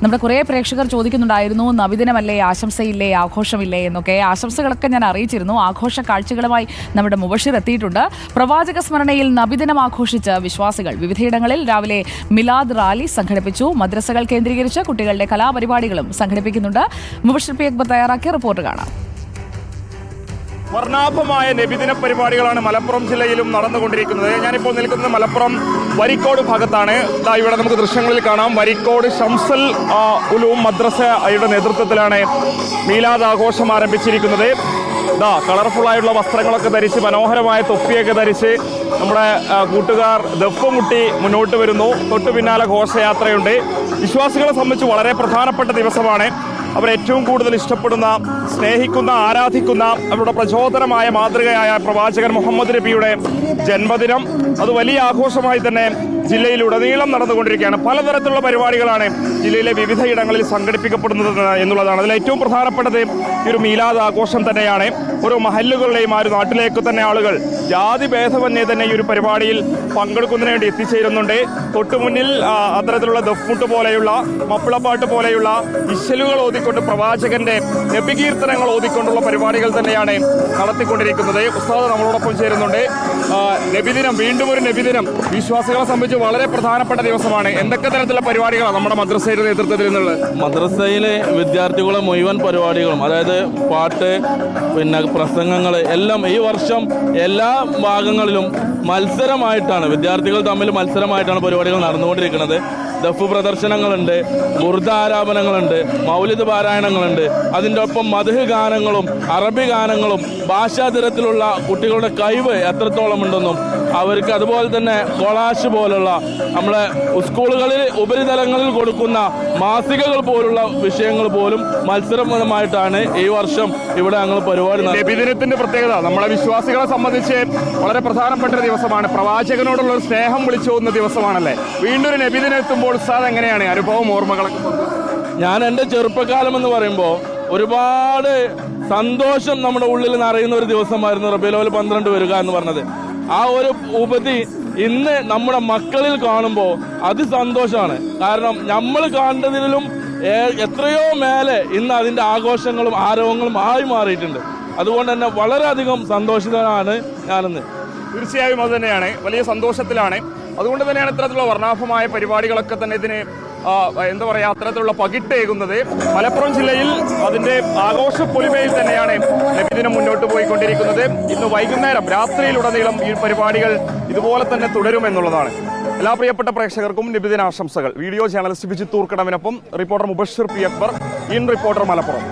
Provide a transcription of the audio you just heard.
നമ്മുടെ കുറേ പ്രേക്ഷകർ ചോദിക്കുന്നുണ്ടായിരുന്നു, നബിദിനമല്ലേ, ആശംസയില്ലേ, ആഘോഷമില്ലേ എന്നൊക്കെ. ആശംസകളൊക്കെ ഞാൻ അറിയിച്ചിരുന്നു. ആഘോഷ കാഴ്ചകളുമായി നമ്മുടെ മുബഷിർ എത്തിയിട്ടുണ്ട്. പ്രവാചക സ്മരണയിൽ നബിദിനം ആഘോഷിച്ച് വിശ്വാസികൾ വിവിധയിടങ്ങളിൽ രാവിലെ മിലാദ് റാലി സംഘടിപ്പിച്ചു. മദ്രസകൾ കേന്ദ്രീകരിച്ച് കുട്ടികളുടെ കലാപരിപാടികളും സംഘടിപ്പിക്കുന്നുണ്ട്. മുബഷിർ പി അക്ബർ തയ്യാറാക്കിയ റിപ്പോർട്ട് കാണാം. വർണ്ണാഭമായ നബിദിന പരിപാടികളാണ് മലപ്പുറം ജില്ലയിലും നടന്നുകൊണ്ടിരിക്കുന്നത്. ഞാനിപ്പോൾ നിൽക്കുന്നത് മലപ്പുറം വരിക്കോട് ഭാഗത്താണ്. ഇവിടെ നമുക്ക് ദൃശ്യങ്ങളിൽ കാണാം. വരിക്കോട് ഷംസുൽ ഉലൂം മദ്രസയുടെ നേതൃത്വത്തിലാണ് മീലാദ് ആഘോഷം ആരംഭിച്ചിരിക്കുന്നത്. കളർഫുള്ളായിട്ടുള്ള വസ്ത്രങ്ങളൊക്കെ ധരിച്ച്, മനോഹരമായ തൊപ്പിയൊക്കെ ധരിച്ച് നമ്മുടെ കൂട്ടുകാർ ദഫ് മുട്ടി മുന്നോട്ട് വരുന്നു. തൊട്ടു പിന്നാലെ ഘോഷയാത്രയുണ്ട്. വിശ്വാസികളെ സംബന്ധിച്ച് വളരെ പ്രധാനപ്പെട്ട ദിവസമാണ്. അവരേറ്റവും കൂടുതൽ ഇഷ്ടപ്പെടുന്ന, സ്നേഹിക്കുന്ന, ആരാധിക്കുന്ന, അവരുടെ പ്രചോദനമായ മാതൃകയായ പ്രവാചകൻ മുഹമ്മദ് നബിയുടെ ജന്മദിനം അത് വലിയ ആഘോഷമായി തന്നെ ജില്ലയിലുടനീളം നടന്നുകൊണ്ടിരിക്കുകയാണ്. പലതരത്തിലുള്ള പരിപാടികളാണ് ജില്ലയിലെ വിവിധ ഇടങ്ങളിൽ സംഘടിപ്പിക്കപ്പെടുന്നത് എന്നുള്ളതാണ്. അതിൽ ഏറ്റവും പ്രധാനപ്പെട്ടത് ഈ ഒരു മീലാദ് ആഘോഷം തന്നെയാണ്. ഓരോ മഹല്ലുകളിലെയും ആ ഒരു നാട്ടിലേക്ക് തന്നെ ആളുകൾ ജാതി ഭേദമന്യേ തന്നെ ഈ ഒരു പരിപാടിയിൽ പങ്കെടുക്കുന്നതിന് വേണ്ടി എത്തിച്ചേരുന്നുണ്ട്. തൊട്ടുമുന്നിൽ അത്തരത്തിലുള്ള ദഫ്മുട്ട് പോലെയുള്ള, മപ്പിളപ്പാട്ട് പോലെയുള്ള ഇശലുകൾ ഓതിക്കൊണ്ട്, പ്രവാചകന്റെ നബികീർത്തനങ്ങൾ ഓതിക്കൊണ്ടുള്ള പരിപാടികൾ തന്നെയാണ് നടത്തിക്കൊണ്ടിരിക്കുന്നത്. ഉസ്താദ് നമ്മളോടൊപ്പം ചേരുന്നുണ്ട്. നബിദിനം, വീണ്ടും ഒരു നബിദിനം വിശ്വാസികളെ സംബന്ധിച്ച് വളരെ പ്രധാനപ്പെട്ട ദിവസമാണ്. എന്തൊക്കെ തരത്തിലുള്ള പരിപാടികളാണ് നമ്മുടെ മദ്രസയുടെ നേതൃത്വത്തിൽ നിന്നുള്ളത്? മദ്രസയിലെ വിദ്യാർത്ഥികളെ മുഴുവൻ പരിപാടികളും, അതായത് പാട്ട്, പിന്നെ പ്രസംഗങ്ങൾ എല്ലാം ഈ വർഷം എല്ലാ ഭാഗങ്ങളിലും മത്സരമായിട്ടാണ്, വിദ്യാർത്ഥികൾ തമ്മിൽ മത്സരമായിട്ടാണ് പരിപാടികൾ നടന്നുകൊണ്ടിരിക്കുന്നത്. ദഫ് പ്രദർശനങ്ങളുണ്ട്, ബുർദ ആലാപനങ്ങളുണ്ട്, മൗലിദ് പാരായണങ്ങളുണ്ട്. അതിൻ്റെ ഒപ്പം മദ്ഹ് ഗാനങ്ങളും അറബി ഗാനങ്ങളും ഭാഷാതരത്തിലുള്ള കുട്ടികളുടെ കഴിവ് എത്രത്തോളം ഉണ്ടെന്നും അവർക്ക്, അതുപോലെ തന്നെ കൊളാഷ് പോലുള്ള നമ്മളെ സ്കൂളുകളിൽ ഉപരിതലങ്ങളിൽ കൊടുക്കുന്ന മാസികകൾ പോലുള്ള വിഷയങ്ങൾ പോലും മത്സരമായിട്ടാണ് ഈ വർഷം ഇവിടെ ഞങ്ങൾ പരിപാടി. നബിദിനത്തിന്റെ പ്രത്യേകത നമ്മളെ വിശ്വാസികളെ സംബന്ധിച്ച് വളരെ പ്രധാനപ്പെട്ട ഒരു ദിവസമാണ്. പ്രവാചകനോടുള്ള ഒരു സ്നേഹം വിളിച്ചു പോകുന്ന ദിവസമാണല്ലേ. വീണ്ടും ഒരു നബിദിനം എത്തുമ്പോൾ ഉസ്താദ് എങ്ങനെയാണ് അനുഭവം, ഓർമ്മകളൊക്കെ? ഞാൻ എൻ്റെ ചെറുപ്പകാലം എന്ന് പറയുമ്പോൾ ഒരുപാട് സന്തോഷം നമ്മുടെ ഉള്ളിൽ നിറയുന്ന ഒരു ദിവസമായിരുന്നു റബീഉൽ അവ്വൽ 12 വരിക എന്ന് പറഞ്ഞത്. ആ ഒരു ഉപതി ഇന്ന് നമ്മുടെ മക്കളിൽ കാണുമ്പോൾ അത് സന്തോഷമാണ്. കാരണം നമ്മൾ കണ്ടതിലും എത്രയോ മേലെ ഇന്ന് അതിൻ്റെ ആഘോഷങ്ങളും ആരവങ്ങളും ആയി മാറിയിട്ടുണ്ട്. അതുകൊണ്ട് തന്നെ വളരെയധികം സന്തോഷിതനാണ് ഞാനിന്ന്. തീർച്ചയായും അത് തന്നെയാണ്, വലിയ സന്തോഷത്തിലാണ്. അതുകൊണ്ട് തന്നെയാണ് ഇത്തരത്തിലുള്ള വർണ്ണാഭമായ പരിപാടികളൊക്കെ തന്നെ ഇതിന് എന്താ പറയുക, അത്തരത്തിലുള്ള പകിട്ടേകുന്നത്. മലപ്പുറം ജില്ലയിൽ അതിന്റെ ആഘോഷ പൊലിമയിൽ തന്നെയാണ് നബിദിനം മുന്നോട്ട് പോയിക്കൊണ്ടിരിക്കുന്നത്. ഇന്ന് വൈകുന്നേരം രാത്രിയിലുടനീളം ഈ പരിപാടികൾ ഇതുപോലെ തന്നെ തുടരുമെന്നുള്ളതാണ്. എല്ലാ പ്രിയപ്പെട്ട പ്രേക്ഷകർക്കും നബിദിന ആശംസകൾ. വീഡിയോ ജേർണലിസ്റ്റ് വിജിത്ത് തൂർക്കടവിനൊപ്പം reporter Mubashir P Akbar, in reporter Malappuram.